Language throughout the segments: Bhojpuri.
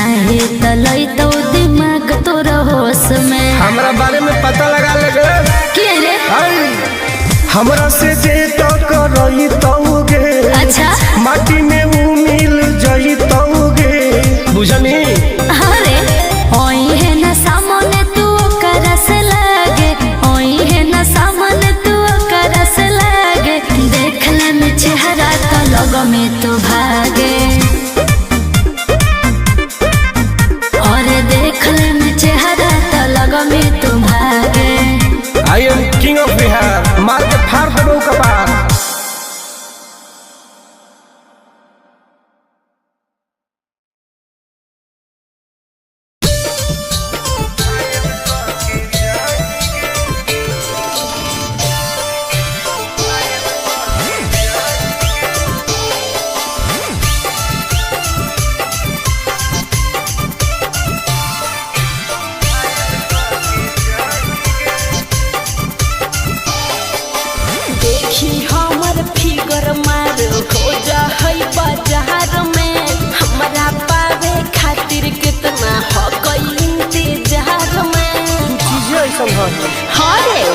नाही तलई तो दिमाग तोरा होश में। हमरा बारे में पता लगा लगे के रे हमरा से जे तो करई तौगे। अच्छा माटी में उ मिल जई तौगे बुझनी। अरे ओई है ना सामने तू करस लागे, ओई है ना सामने तू करस लागे। देख ले में चेहरा तो लग में तू भागे, और देख ले में चेहरा तो लग में तू भागे। I am king of Bihar, मार के फाड़ देबो कपार। देखी हमर फिगर मार हो जा है बाजार में। हमरा पावे खातिर कितना हो गई इंतजार में। चीजें ऐसा है हाँ रे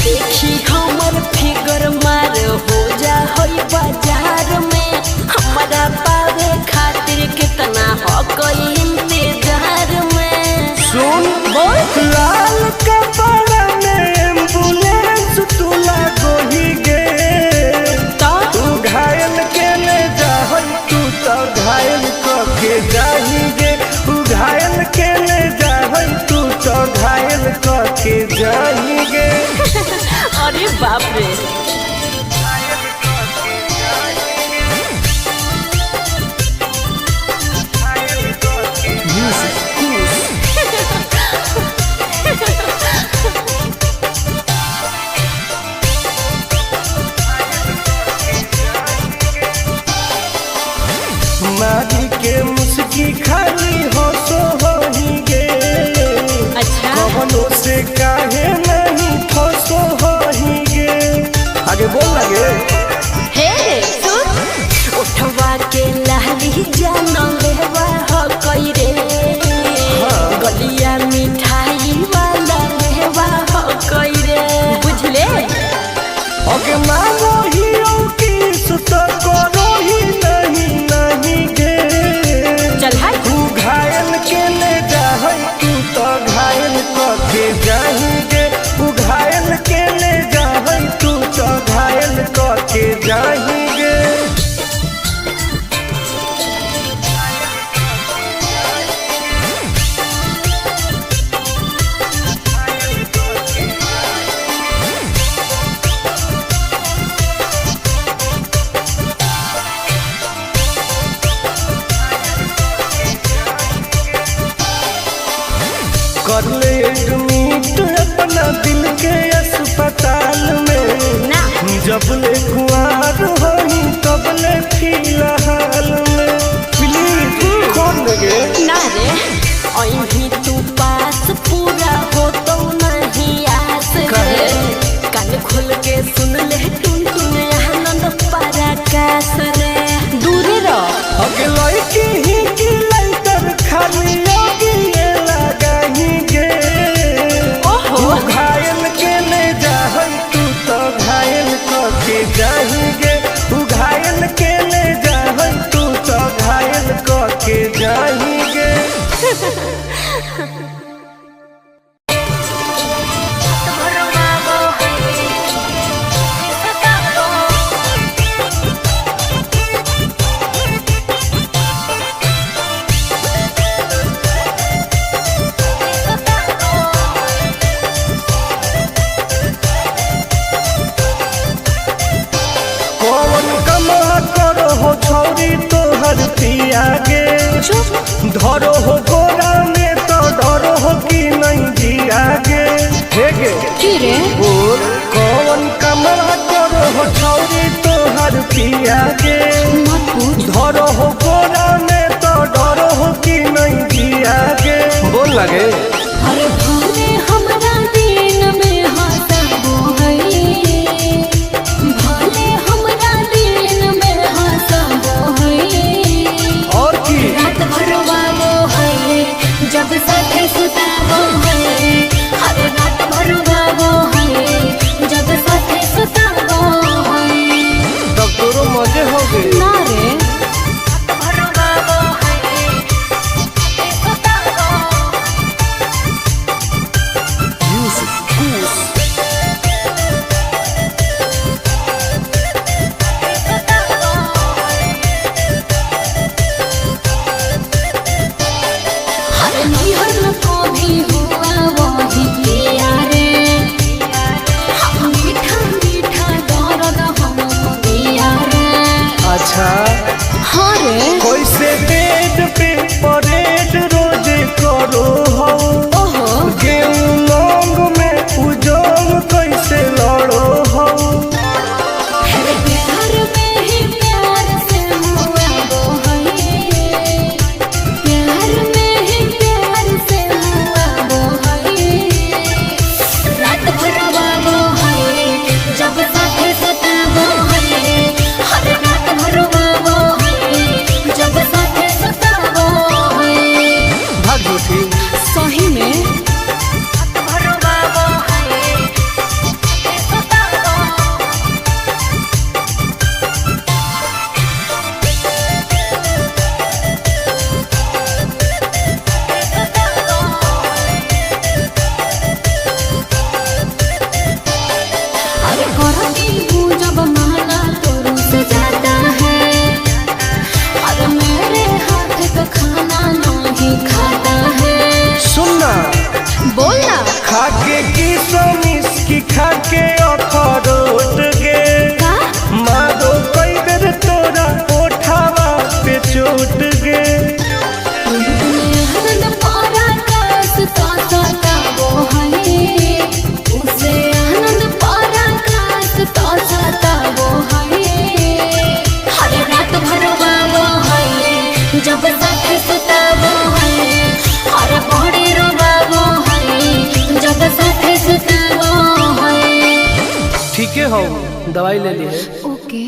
देखी हमर फिगर मार हो जा है बाजार में। हमरा पावे खातिर कितना हो गई इंतजार में। सुन बोल लाल कपड़ा में एम्बुलेंस तुला गोही गे। तू घायल के ले जाहई तू तो घायल के जाही गे। तू घायल के ले जाहई तू तो घायल के जाही गे। अरे बाप रे मारी के मुस्की खाली हो सो होही गे। अच्छा कवनो से काहे नहीं फसो होही गे। आगे बोल लगे हे सुन उठवा के लहरी जानो लेवा हो कोई रे। गलिया मिठाई वाला लेवा हो कोई रे बुझले। अगे मांगो ही किस तो करो ही नहीं गे। चल हाय तू घायल के ले जाहई तू तो घायल के जाही गे। तू घायल के ले जाहई तू तो घायल के जाही गे। कर ले एडमिट अपना दिल के अस्पताल में। ना जब ले खुआर होई तब ले फिलहाल में। प्लीज कौन लगे ना रे अहीं तू पास पूरा हो तो नहीं आस रे। कान खोल के सुन ले टुन टुन आनंद पराकाश रे। दूरी रह अगे लड़की ही की लाइटर खाली योगी ये लगाही गे। ओहो तू घायल के ले जाहई तू तो घायल के जाही गे। तू घायल के ले जाहई तू तो घायल के जाही गे। कौन कमा करो हो छौरी तोहर पिया गे। धरो हो गोरा में तो डरो हो कि नहीं जिया गे। हे गे की रे बोल कौन कमा करो हो छौरी तोहर पिया गे। मत पूछ धरो हो गोरा में तो डरो हो कि नहीं जिया गे। बोल लगे अरे भले हमरा दिन में हंसबो है, भले हमरा दिन में हंसबो है। और की रात भर वालो जब साथे सुताबो है हर रात भर गाबो है जब साथे सुताबो है तब तोरो मजे हो गए ना रे भर गाबो है सुताबो हर निहर को भी हुआ वही पिया रे हम मीठा मीठा दर्द हम पिया रे अच्छा हाँ रे कैसे पेट पे परेड रोज करो हो ओहो गेहूं लौंग में उजोंग कैसे लड़ो हो है प्यार में ही प्यार से हुआ वो है प्यार में ही प्यार से हुआ वो है रात भर वो है जब साथे सताबो है हर रात भर वो है जब साथे सताबो है भाग झूठी सही में भर वो है सताबो अरे करती हूँ जब माना तो रुस जाता है अरे मेरे हाथ का खाना नहीं खाता है सुनना बोलना खाके की सोमिस की खाके अखरोट गे का मारो कई बेर तोरा ओठावा पे चोट गे आनंद पारा कास तो सताबो है उसे आनंद पारा कास तो सताबो है हर रात भर गाबो है जब साथे सुताबो है हर बड़ी रोबाबो है जब साथे सुताबो है ठीक है हो दवाई ले ली है ओके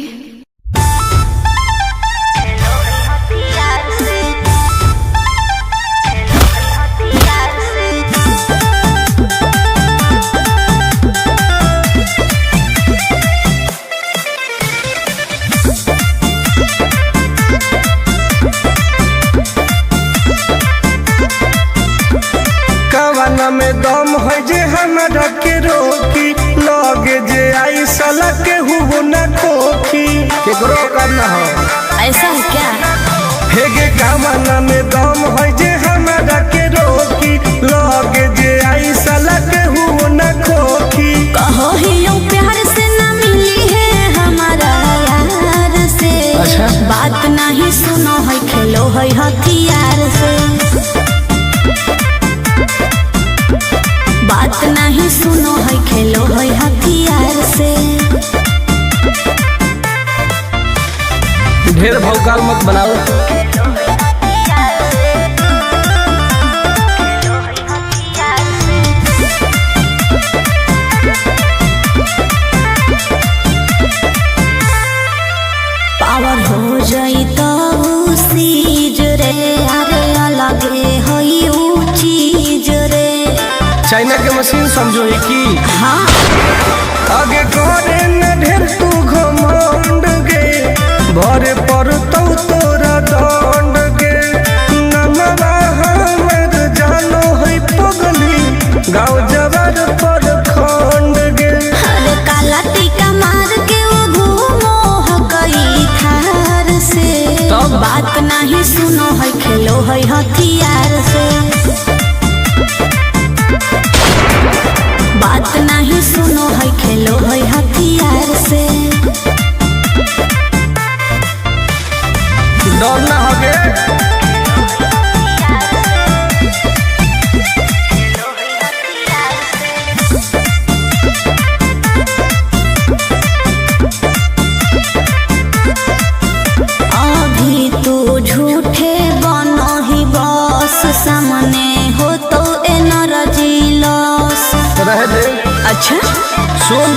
कवाना में दम है जे हमरा के रोकी लगे जे आई साला के हुबो न खोखी केकरो करना हो ऐसा है क्या हे गे कवाना में दम है जे हमरा के रोकी लगे जे आई साला के हुबो न खोखी कहो ही यूं प्यार से ना मिली है हमारा यार से अच्छा। बात नहीं सुनो है खेलो है हथियार से बात नहीं सुनो है खेलो है हथियार से ढेर भौकाल मत बनाओ पावर हो जाई तो सीज रे अरे अलगे हई ऊ चीज रे चाइना के मशीन समझो है की हाँ आगे करे न ढेर तू घमंड गे भरे पर तोरा दंड गे नमवा हमर जानो है पगली गाँव जवार पर खंड गे अरे काला टीका मार के वो घूमो हकई थार से तब? बात नहीं सुनो है खेलो है हथियार से बात नहीं सुनो है खेलो है हथियार से डर ना होगे अभी तू झूठे बनो ही बस सामने हो तो एनर्जी लॉस रह दे अच्छा सुन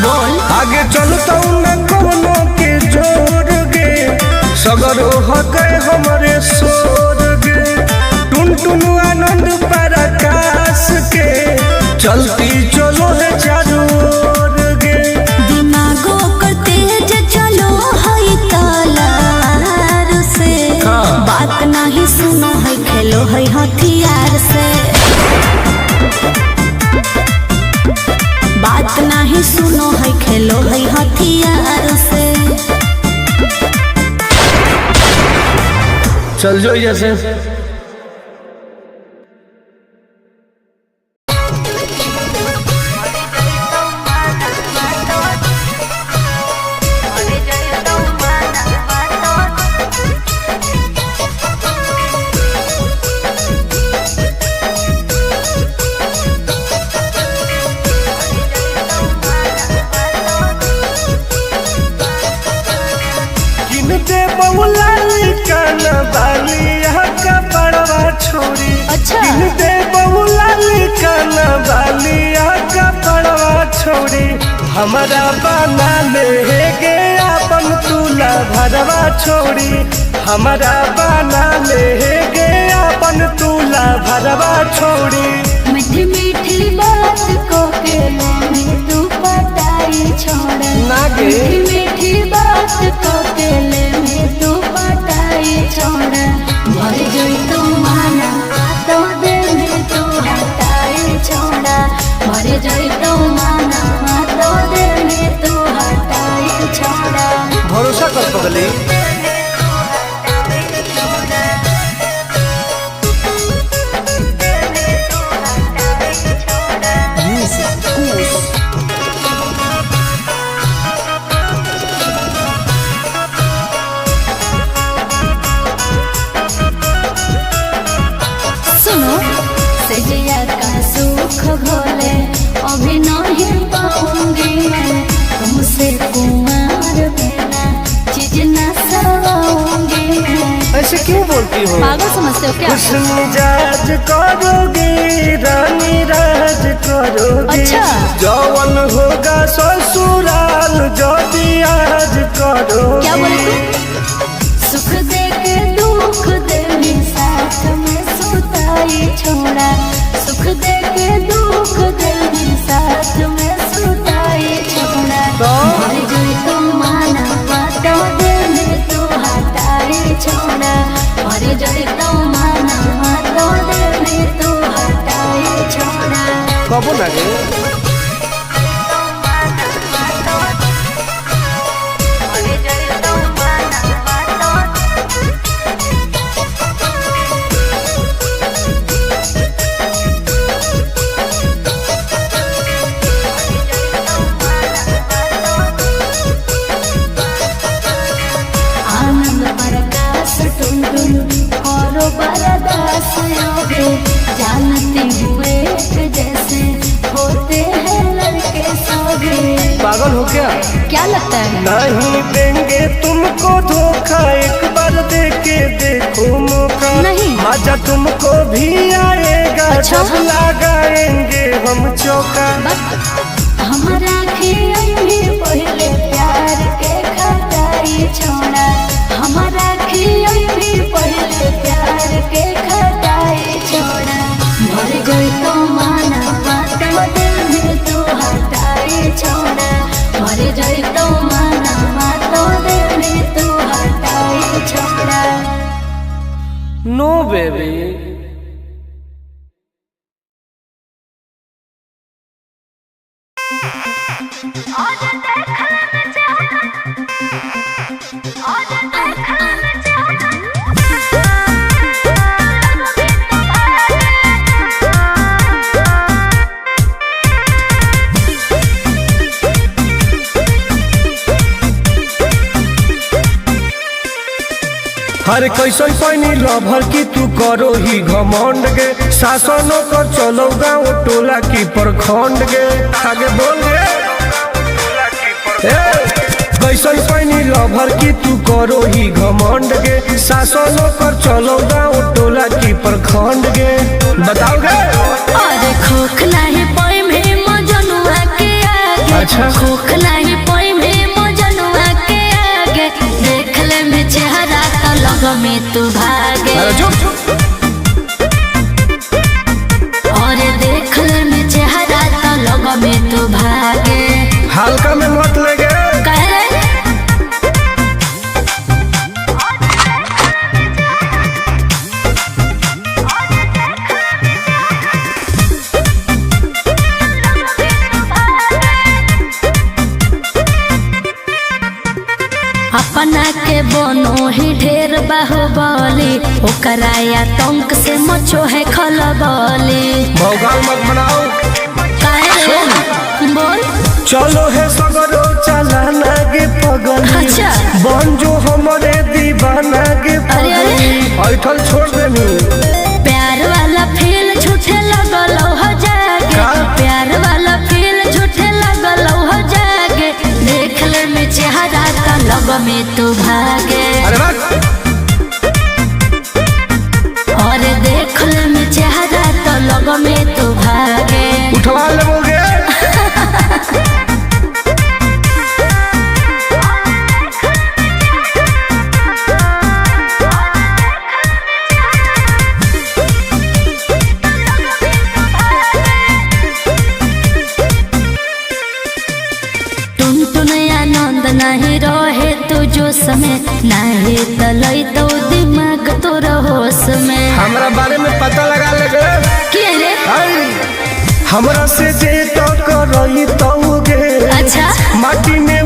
बोल आगे चलता न कोनो के जोर गे सगर हो गए हमरे सोर गे टुन टुन आना चलती चलो है चारों ओर गे। दिमागो कर तेज चलो है तलार से, बात नहीं सुनो है खेलो है हथियार से, बात नहीं सुनो है खेलो है हथियार से। चल जो जैसे अच्छा दे बहुला काना बालिया का पड़वा छोड़ी हमारा बना ले गे अपन तुला भरवा छोड़ी हमारा बना ले गे अपन तुला भरवा छोड़ी। मीठी मीठी बात को के में तू पटाई छोड़ नागे मीठी मीठी बात को के में तू पटाई छोड़ मर जोई तू माना तो दे में तू हटाई छोड़ा मर जोई तू माना तो दे में तू हटाई छोड़ा। भरोसा कर पगली घोले अभी नहीं पाऊंगी मैं तुमसे कुमार बिना चीज न सवाऊंगी मैं। ऐसे क्यों बोलती हो? पागल समझते हो क्या? मिजाज करोगी रानी राज करोगी। अच्छा जौवन होगा ससुराल जो आज करोगी। क्या बोले तू? सुख दे के दुख दे साथ में सुताई छोड़ा सुख दे के दुख दे साथ में सुताई छोड़ा। मर जोई तू माना तो दे में तू हटाई छोड़ा मर जोई तू माना तो दे में तू हटाई छोड़ा। कब लगे जानती हुए जैसे होते हैं लड़के सभी। पागल हो क्या? क्या लगता है? नहीं देंगे तुमको धोखा एक बार दे के देखो मौका। नहीं मजा तुमको भी आएगा अच्छा? जब लगाएंगे हम चौका। हमारा भी पहले प्यार के खटाई छोड़ा हमारा भी पहले प्यार के खटाई छोड़ा मर गई तो माना तो दिल में तू हटाई छोड़ा मर गई तो माना तो दिल में तू हटाई छोड़ा। नो बेबी हर कैसन पैनी लभर की तू करो ही घमंड गे शासनों कर चलो गाँव टोला की प्रखंड गे आगे बोल गे कैसन पैनी लभर की तू करो ही घमंड गे शासनों कर चलो गाँव टोला की प्रखंड गे बताओ गे। अरे खोखला है पोई में मजनुआ के आगे अच्छा खोखला है पोई में मजनुआ के आगे देख ले में चेहरा तो लग में तू भागे और देख ले में चेहरा अपना के बनो ही ढेर बाहुबली ओकरा आतंक से मचो है खलबली। भौकाल मत बनाओ। काहे रे बोल। चलो है सगरो चलाना गे पगली। अच्छा। बन जो हमारे दीवाना गे पगली। ऐठल छोड़ देनी। प्यार वाला फील झूठे लगल हो जागे। प्यार वाला फील झूठे लगल हो जागे। देख ले में चेहरा तो लग में तू भागे। अरे बात। और देख ले में चेहरा तो लग में तू भागे। उठवा लोगे। आनंद नहीं रहे तू जो समय नहीं तलई तो दिमाग तोर होश में। हमरा बारे में पता लगा लेगे। क्या रे? हमरा से जे तो करई तो गे। अच्छा। माटी में